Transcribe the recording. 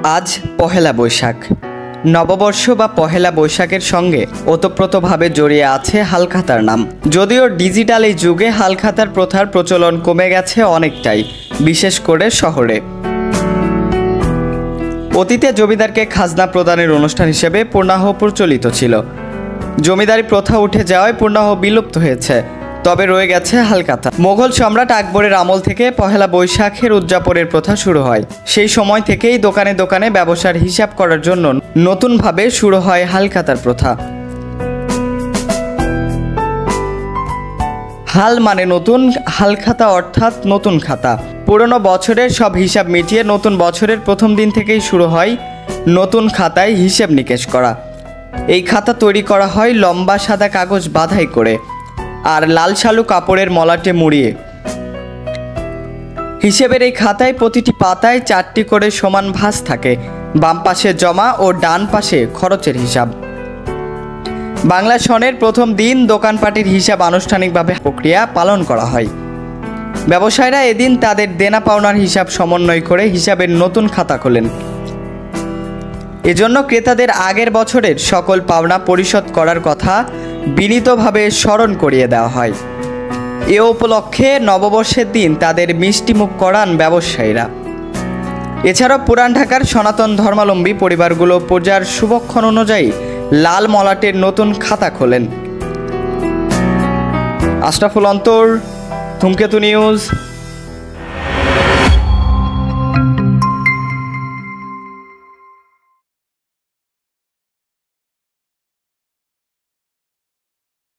আজ পহেলা বৈশাখ। নববর্ষ বা পহেলা বৈশাখের সঙ্গে ওতপ্রোতভাবে জড়িয়ে আছে হালখাতার নাম। যদিও ডিজিটাল এই যুগে হালখাতার প্রথার প্রচলন কমে গেছে অনেকটাই, বিশেষ করে শহরে। অতীতে জমিদারকে খাজনা প্রদানের অনুষ্ঠান হিসেবে পূর্ণাহ প্রচলিত ছিল। জমিদারি প্রথা উঠে যাওয়ায় পূর্ণাহ বিলুপ্ত হয়েছে, তবে রয়ে গেছে হালখাতা। মোগল সম্রাট আকবরের আমল থেকে পহেলা বৈশাখের উদযাপনের প্রথা শুরু হয়। সেই সময় থেকেই দোকানে দোকানে ব্যবসার হিসাব করার জন্য নতুনভাবে শুরু হয় হালখাতার প্রথা। হাল মানে নতুন, হালখাতা অর্থাৎ নতুন খাতা। পুরনো বছরের সব হিসাব মিটিয়ে নতুন বছরের প্রথম দিন থেকেই শুরু হয় নতুন খাতায় হিসেব নিকেশ করা। এই খাতা তৈরি করা হয় লম্বা সাদা কাগজ বাঁধাই করে আর লাল শালু কাপড়ের মলাটে মুড়িয়ে। হিসেবের এই খাতায় প্রতিটি পাতায় 4টি করে সমান ভাঁজ থাকে। বাম পাশে জমা ও ডান পাশে খরচের হিসাব। বাংলা সনের প্রথম দিন দোকানপাটির হিসাব আনুষ্ঠানিকভাবে প্রক্রিয়া পালন করা হয়। ব্যবসায়ীরা এদিন তাদের দেনা পাওনার হিসাব সমন্বয় করে হিসাবের নতুন খাতা খোলেন। এজন্য ক্রেতাদের আগের বছরের সকল পাওনা পরিশোধ করার কথা বিনীতভাবে স্মরণ করিয়ে দেওয়া হয়। এ উপলক্ষে নববর্ষের দিন তাদের মিষ্টিমুখ করান ব্যবসায়ীরা। এছাড়াও পুরান ঢাকার সনাতন ধর্মাবলম্বী পরিবারগুলো পূজার শুভক্ষণ অনুযায়ী লাল মলাটের নতুন খাতা খোলেন। আশরাফুল অন্তর, ধূমকেতু নিউজ।